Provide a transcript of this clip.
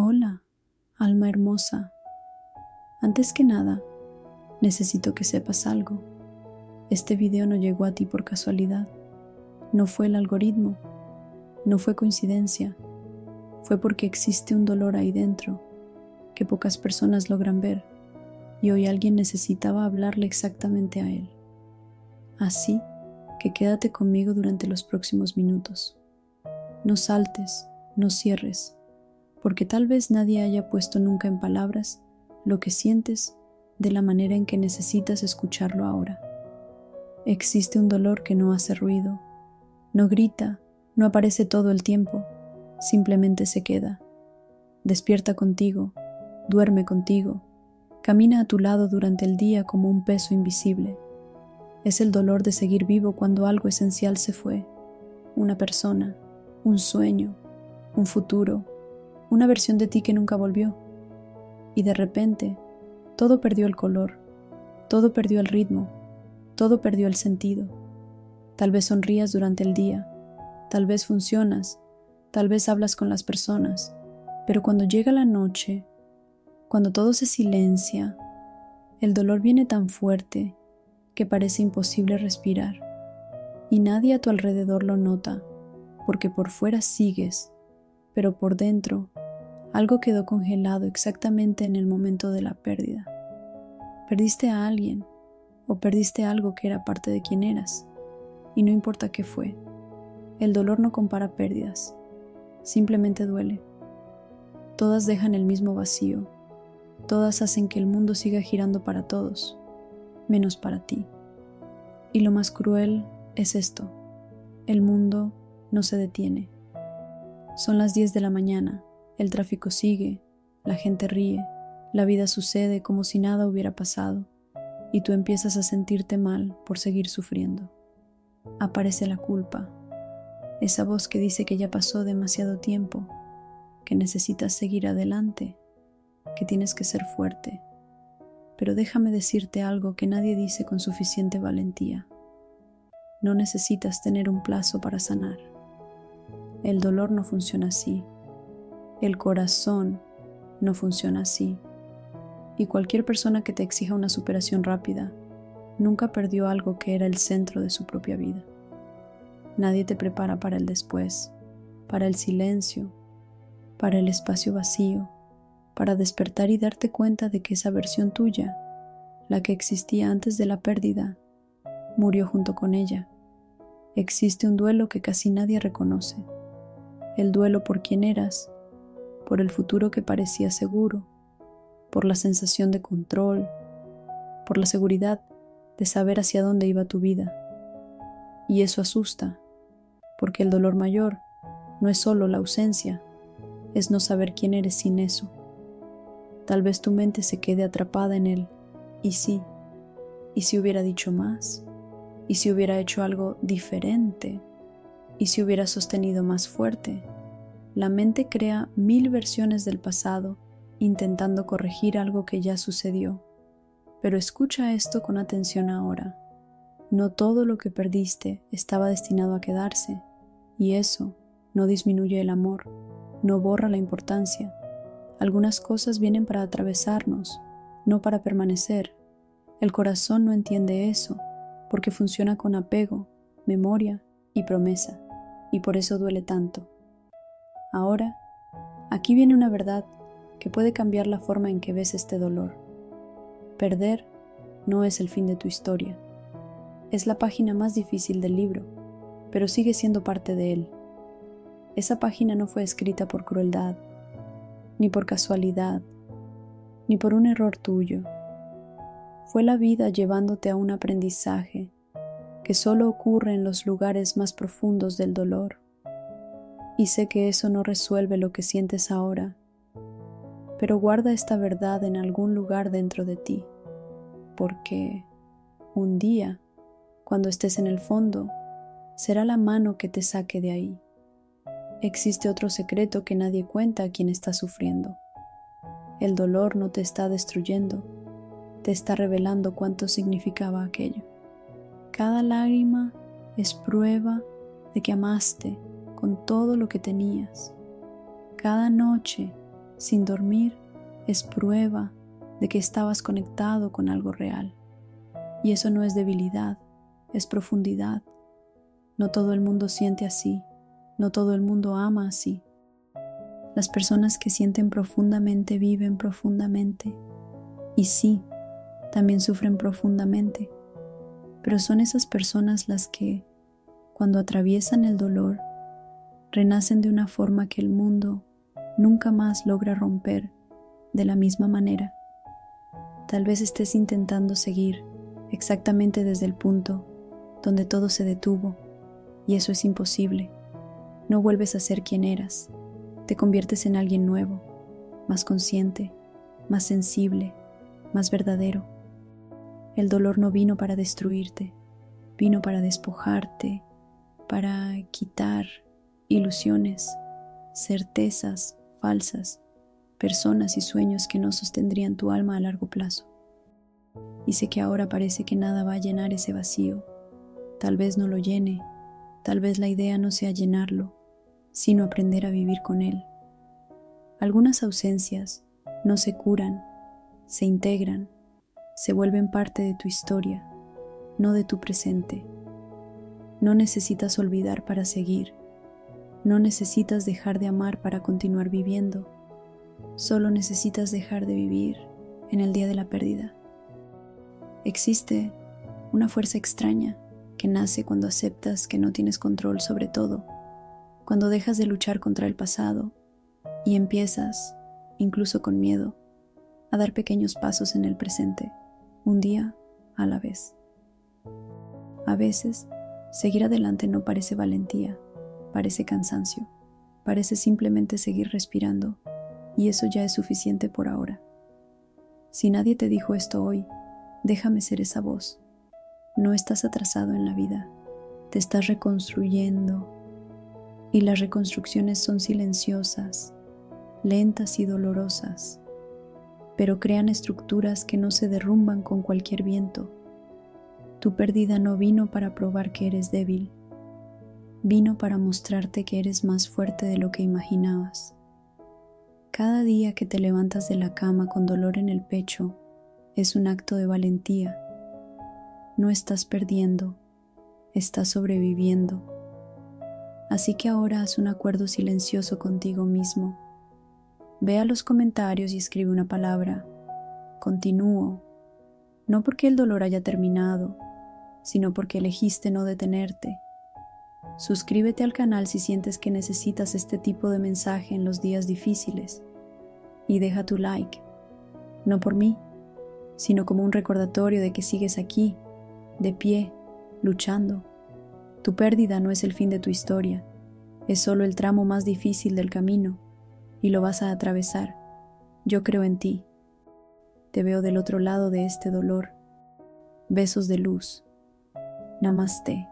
Hola, alma hermosa. Antes que nada, necesito que sepas algo. Este video no llegó a ti por casualidad. No fue el algoritmo. No fue coincidencia. Fue porque existe un dolor ahí dentro que pocas personas logran ver y hoy alguien necesitaba hablarle exactamente a él. Así que quédate conmigo durante los próximos minutos. No saltes, no cierres, porque tal vez nadie haya puesto nunca en palabras lo que sientes de la manera en que necesitas escucharlo ahora. Existe un dolor que no hace ruido, no grita, no aparece todo el tiempo, simplemente se queda. Despierta contigo, duerme contigo, camina a tu lado durante el día como un peso invisible. Es el dolor de seguir vivo cuando algo esencial se fue, una persona, un sueño, un futuro, una versión de ti que nunca volvió. Y de repente, todo perdió el color, todo perdió el ritmo, todo perdió el sentido. Tal vez sonrías durante el día, tal vez funcionas, tal vez hablas con las personas, pero cuando llega la noche, cuando todo se silencia, el dolor viene tan fuerte que parece imposible respirar. Y nadie a tu alrededor lo nota, porque por fuera sigues, pero por dentro algo quedó congelado exactamente en el momento de la pérdida. Perdiste a alguien o perdiste algo que era parte de quien eras, y no importa qué fue. El dolor no compara pérdidas, simplemente duele. Todas dejan el mismo vacío, todas hacen que el mundo siga girando para todos, menos para ti. Y lo más cruel es esto: el mundo no se detiene. Son las 10 de la mañana, el tráfico sigue, la gente ríe, la vida sucede como si nada hubiera pasado, y tú empiezas a sentirte mal por seguir sufriendo. Aparece la culpa, esa voz que dice que ya pasó demasiado tiempo, que necesitas seguir adelante, que tienes que ser fuerte. Pero déjame decirte algo que nadie dice con suficiente valentía. No necesitas tener un plazo para sanar. El dolor no funciona así. El corazón no funciona así. Y cualquier persona que te exija una superación rápida nunca perdió algo que era el centro de su propia vida. Nadie te prepara para el después, para el silencio, para el espacio vacío, para despertar y darte cuenta de que esa versión tuya, la que existía antes de la pérdida, murió junto con ella. Existe un duelo que casi nadie reconoce. El duelo por quien eras, por el futuro que parecía seguro, por la sensación de control, por la seguridad de saber hacia dónde iba tu vida. Y eso asusta, porque el dolor mayor no es solo la ausencia, es no saber quién eres sin eso. Tal vez tu mente se quede atrapada en él. ¿Y si hubiera dicho más? ¿Y si hubiera hecho algo diferente? ¿Y si hubiera sostenido más fuerte? La mente crea 1000 versiones del pasado intentando corregir algo que ya sucedió. Pero escucha esto con atención ahora. No todo lo que perdiste estaba destinado a quedarse, y eso no disminuye el amor, no borra la importancia. Algunas cosas vienen para atravesarnos, no para permanecer. El corazón no entiende eso, porque funciona con apego, memoria y promesa, y por eso duele tanto. Ahora, aquí viene una verdad que puede cambiar la forma en que ves este dolor. Perder no es el fin de tu historia. Es la página más difícil del libro, pero sigue siendo parte de él. Esa página no fue escrita por crueldad, ni por casualidad, ni por un error tuyo. Fue la vida llevándote a un aprendizaje que solo ocurre en los lugares más profundos del dolor. Y sé que eso no resuelve lo que sientes ahora, pero guarda esta verdad en algún lugar dentro de ti, porque un día, cuando estés en el fondo, será la mano que te saque de ahí. Existe otro secreto que nadie cuenta a quien está sufriendo. El dolor no te está destruyendo, te está revelando cuánto significaba aquello. Cada lágrima es prueba de que amaste con todo lo que tenías. Cada noche sin dormir, es prueba de que estabas conectado con algo real. Y eso no es debilidad, es profundidad. No todo el mundo siente así, no todo el mundo ama así. Las personas que sienten profundamente viven profundamente. Y sí, también sufren profundamente. Pero son esas personas las que, cuando atraviesan el dolor, renacen de una forma que el mundo nunca más logra romper de la misma manera. Tal vez estés intentando seguir exactamente desde el punto donde todo se detuvo, y eso es imposible. No vuelves a ser quien eras. Te conviertes en alguien nuevo, más consciente, más sensible, más verdadero. El dolor no vino para destruirte, vino para despojarte, para quitar ilusiones, certezas falsas, personas y sueños que no sostendrían tu alma a largo plazo. Y sé que ahora parece que nada va a llenar ese vacío. Tal vez no lo llene, tal vez la idea no sea llenarlo, sino aprender a vivir con él. Algunas ausencias no se curan, se integran, se vuelven parte de tu historia, no de tu presente. No necesitas olvidar para seguir, no necesitas dejar de amar para continuar viviendo, solo necesitas dejar de vivir en el día de la pérdida. Existe una fuerza extraña que nace cuando aceptas que no tienes control sobre todo, cuando dejas de luchar contra el pasado y empiezas, incluso con miedo, a dar pequeños pasos en el presente, un día a la vez. A veces, seguir adelante no parece valentía, parece cansancio, parece simplemente seguir respirando, y eso ya es suficiente por ahora. Si nadie te dijo esto hoy, déjame ser esa voz. No estás atrasado en la vida, te estás reconstruyendo, y las reconstrucciones son silenciosas, lentas y dolorosas, pero crean estructuras que no se derrumban con cualquier viento. Tu pérdida no vino para probar que eres débil, vino para mostrarte que eres más fuerte de lo que imaginabas. Cada día que te levantas de la cama con dolor en el pecho es un acto de valentía. No estás perdiendo, estás sobreviviendo. Así que ahora haz un acuerdo silencioso contigo mismo. Ve a los comentarios y escribe una palabra. Continúo. No porque el dolor haya terminado, sino porque elegiste no detenerte. Suscríbete al canal si sientes que necesitas este tipo de mensaje en los días difíciles. Y deja tu like, no por mí, sino como un recordatorio de que sigues aquí, de pie, luchando. Tu pérdida no es el fin de tu historia, es solo el tramo más difícil del camino, y lo vas a atravesar. Yo creo en ti. Te veo del otro lado de este dolor. Besos de luz. Namaste.